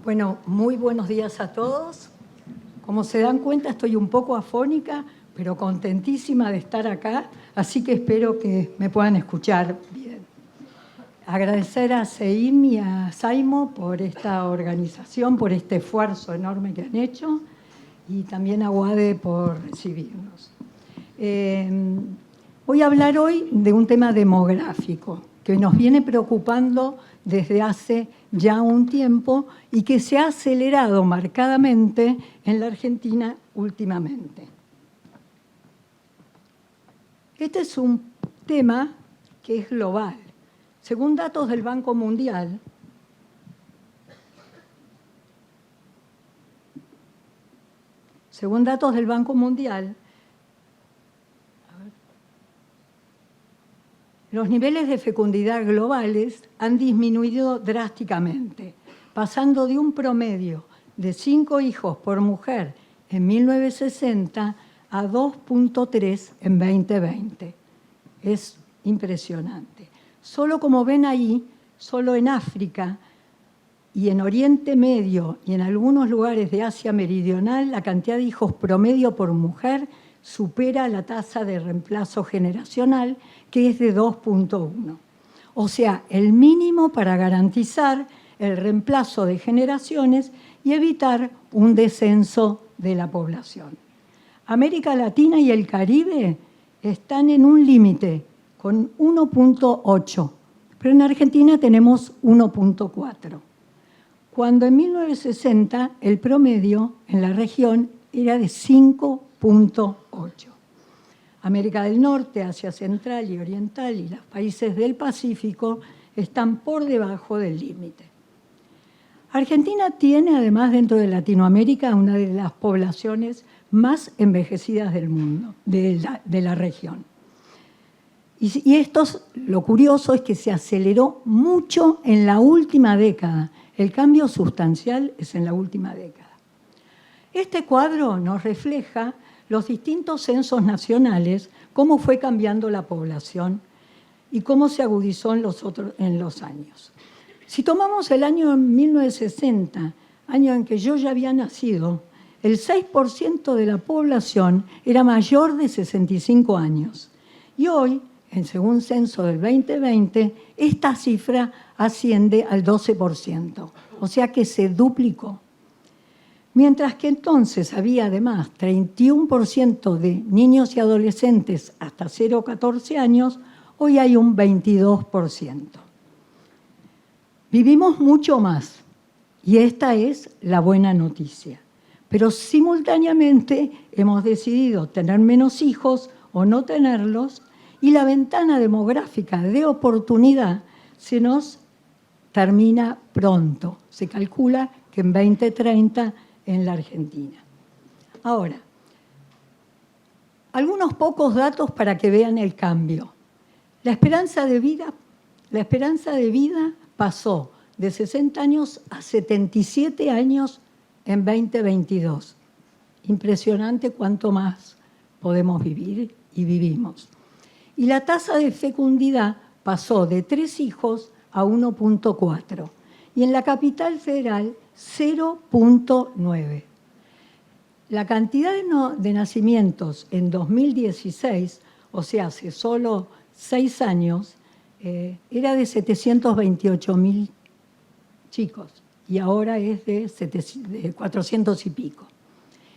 Bueno, muy buenos días a todos. Como se dan cuenta, estoy un poco afónica, pero contentísima de estar acá, así que espero que me puedan escuchar bien. Agradecer a CEIM y a SAIMO por esta organización, por este esfuerzo enorme que han hecho, y también a UADE por recibirnos. Voy a hablar hoy de un tema demográfico que nos viene preocupando desde hace ya un tiempo y que se ha acelerado marcadamente en la Argentina últimamente. Este es un tema que es global. Según datos del Banco Mundial, los niveles de fecundidad globales han disminuido drásticamente, pasando de un promedio de 5 hijos por mujer en 1960 a 2.3 en 2020. Es impresionante. Solo como ven ahí, solo en África y en Oriente Medio y en algunos lugares de Asia Meridional, la cantidad de hijos promedio por mujer supera la tasa de reemplazo generacional, que es de 2.1. O sea, el mínimo para garantizar el reemplazo de generaciones y evitar un descenso de la población. América Latina y el Caribe están en un límite con 1.8, pero en Argentina tenemos 1.4. Cuando en 1960 el promedio en la región era de 5.8. América del Norte, Asia Central y Oriental y los países del Pacífico están por debajo del límite. Argentina tiene, además, dentro de Latinoamérica, una de las poblaciones más envejecidas del mundo, de la región. Y esto, lo curioso es que se aceleró mucho en la última década. El cambio sustancial es en la última década. Este cuadro nos refleja los distintos censos nacionales, cómo fue cambiando la población y cómo se agudizó en los años. Si tomamos el año 1960, año en que yo ya había nacido, el 6% de la población era mayor de 65 años. Y hoy, según censo del 2020, esta cifra asciende al 12%, o sea que se duplicó. Mientras que entonces había además 31% de niños y adolescentes hasta 0 a 14 años, hoy hay un 22%. Vivimos mucho más y esta es la buena noticia. Pero simultáneamente hemos decidido tener menos hijos o no tenerlos y la ventana demográfica de oportunidad se nos termina pronto. Se calcula que en 2030 en la Argentina. Ahora, algunos pocos datos para que vean el cambio. La esperanza de vida pasó de 60 años a 77 años en 2022. Impresionante cuánto más podemos vivir y vivimos. Y la tasa de fecundidad pasó de 3 hijos a 1.4. Y en la capital federal, 0.9. La cantidad de nacimientos en 2016, o sea, hace solo 6 años, era de 728.000 chicos y ahora es de 400 y pico.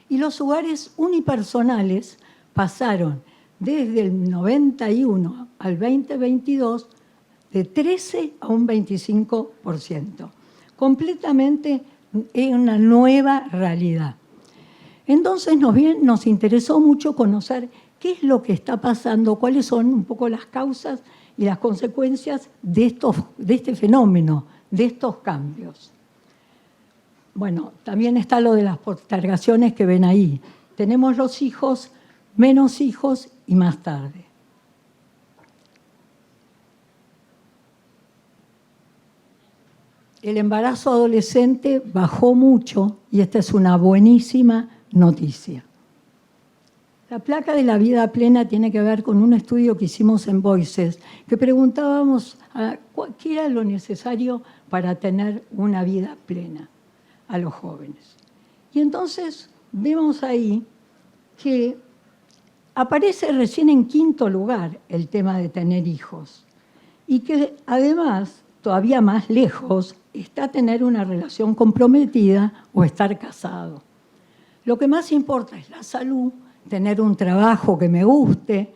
Y los hogares unipersonales pasaron desde el 91 al 2022 de 13 a un 25%. Completamente en una nueva realidad. Entonces nos interesó mucho conocer qué es lo que está pasando, cuáles son un poco las causas y las consecuencias de este fenómeno, de estos cambios. Bueno, también está lo de las postergaciones que ven ahí. Tenemos los hijos, menos hijos y más tarde. El embarazo adolescente bajó mucho y esta es una buenísima noticia. La placa de la vida plena tiene que ver con un estudio que hicimos en Voices, que preguntábamos qué era lo necesario para tener una vida plena. a los jóvenes. Y entonces vemos ahí que aparece recién en quinto lugar el tema de tener hijos y que además, todavía más lejos, está tener una relación comprometida o estar casado. Lo que más importa es la salud, tener un trabajo que me guste,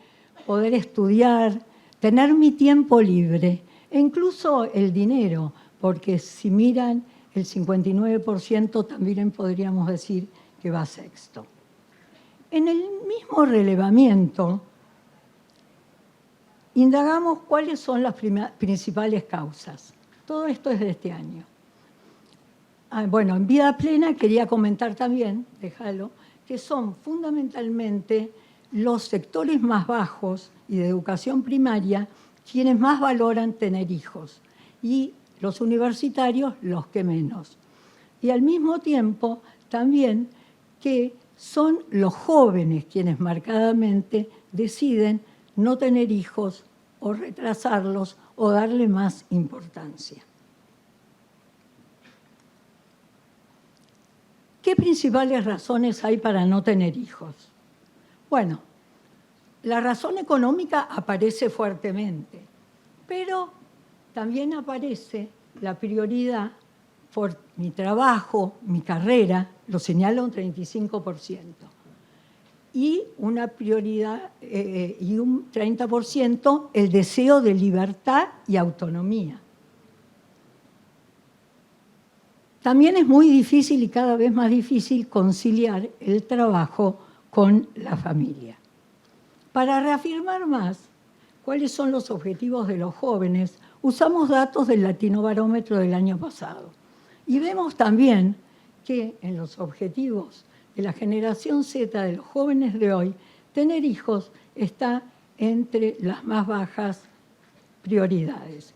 poder estudiar, tener mi tiempo libre e incluso el dinero, porque si miran el 59% también podríamos decir que va sexto. En el mismo relevamiento, indagamos cuáles son las principales causas. Todo esto es de este año. Bueno, en Vida Plena quería comentar también, déjalo, que son fundamentalmente los sectores más bajos y de educación primaria quienes más valoran tener hijos y los universitarios los que menos. Y al mismo tiempo también que son los jóvenes quienes marcadamente deciden no tener hijos o retrasarlos o darle más importancia. ¿Qué principales razones hay para no tener hijos? Bueno, la razón económica aparece fuertemente, pero también aparece la prioridad por mi trabajo, mi carrera, lo señala un 35%, y una prioridad y un 30% el deseo de libertad y autonomía. También es muy difícil y cada vez más difícil conciliar el trabajo con la familia. Para reafirmar más cuáles son los objetivos de los jóvenes, usamos datos del Latinobarómetro del año pasado. Y vemos también que en los objetivos de la generación Z de los jóvenes de hoy, tener hijos está entre las más bajas prioridades.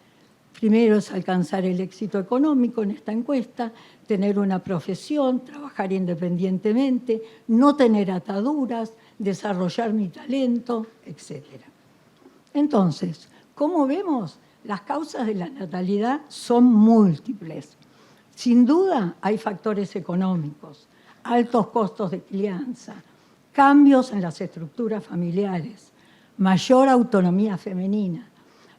Primero es alcanzar el éxito económico en esta encuesta, tener una profesión, trabajar independientemente, no tener ataduras, desarrollar mi talento, etc. Entonces, como vemos, las causas de la natalidad son múltiples. Sin duda hay factores económicos, altos costos de crianza, cambios en las estructuras familiares, mayor autonomía femenina,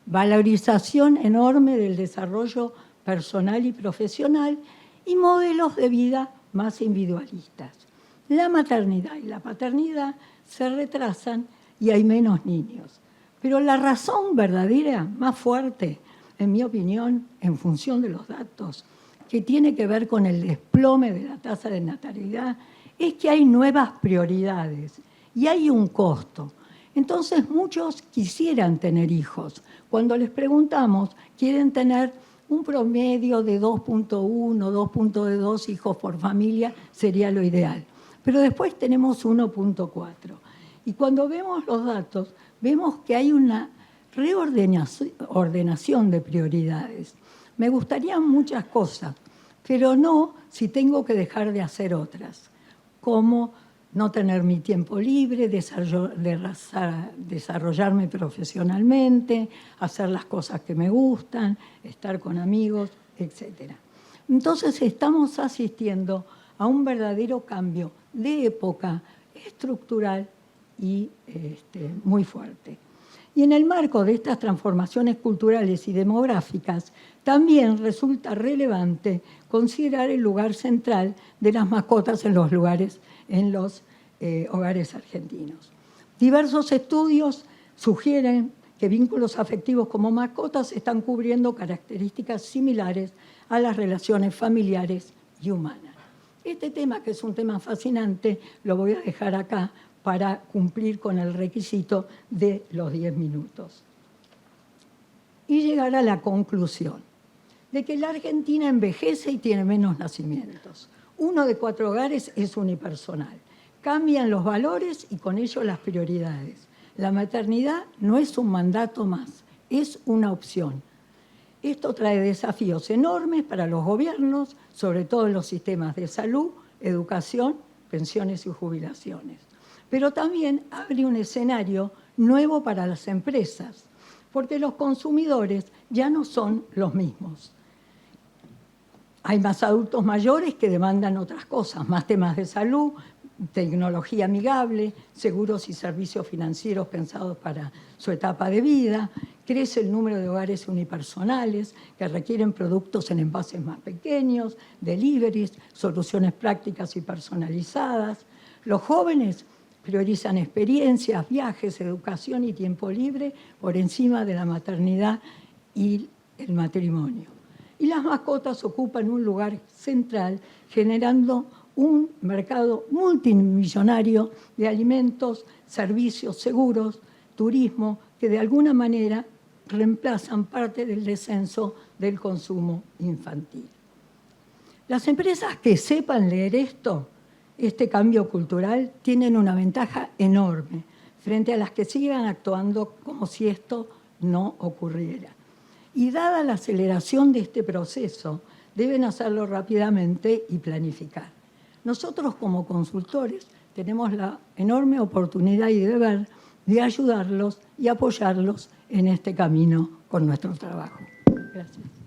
valorización enorme del desarrollo personal y profesional y modelos de vida más individualistas. La maternidad y la paternidad se retrasan y hay menos niños. Pero la razón verdadera, más fuerte, en mi opinión, en función de los datos, que tiene que ver con el desplome de la tasa de natalidad, es que hay nuevas prioridades y hay un costo. Entonces muchos quisieran tener hijos. Cuando les preguntamos, quieren tener un promedio de 2.1, 2.2 hijos por familia, sería lo ideal. Pero después tenemos 1.4. Y cuando vemos los datos, vemos que hay una reordenación de prioridades. Me gustarían muchas cosas, pero no si tengo que dejar de hacer otras, como no tener mi tiempo libre, desarrollarme profesionalmente, hacer las cosas que me gustan, estar con amigos, etc. Entonces estamos asistiendo a un verdadero cambio de época estructural y muy fuerte. Y en el marco de estas transformaciones culturales y demográficas, también resulta relevante considerar el lugar central de las mascotas en los hogares argentinos. Diversos estudios sugieren que vínculos afectivos como mascotas están cubriendo características similares a las relaciones familiares y humanas. Este tema, que es un tema fascinante, lo voy a dejar acá para cumplir con el requisito de los 10 minutos. Y llegar a la conclusión de que la Argentina envejece y tiene menos nacimientos. 1 de 4 hogares es unipersonal. Cambian los valores y con ello las prioridades. La maternidad no es un mandato más, es una opción. Esto trae desafíos enormes para los gobiernos, sobre todo en los sistemas de salud, educación, pensiones y jubilaciones. Pero también abre un escenario nuevo para las empresas, porque los consumidores ya no son los mismos. Hay más adultos mayores que demandan otras cosas, más temas de salud, tecnología amigable, seguros y servicios financieros pensados para su etapa de vida. Crece el número de hogares unipersonales que requieren productos en envases más pequeños, deliveries, soluciones prácticas y personalizadas. Los jóvenes priorizan experiencias, viajes, educación y tiempo libre por encima de la maternidad y el matrimonio. Y las mascotas ocupan un lugar central, generando un mercado multimillonario de alimentos, servicios, seguros, turismo, que de alguna manera reemplazan parte del descenso del consumo infantil. Las empresas que sepan leer este cambio cultural, tienen una ventaja enorme frente a las que sigan actuando como si esto no ocurriera. Y dada la aceleración de este proceso, deben hacerlo rápidamente y planificar. Nosotros como consultores tenemos la enorme oportunidad y deber de ayudarlos y apoyarlos en este camino con nuestro trabajo. Gracias.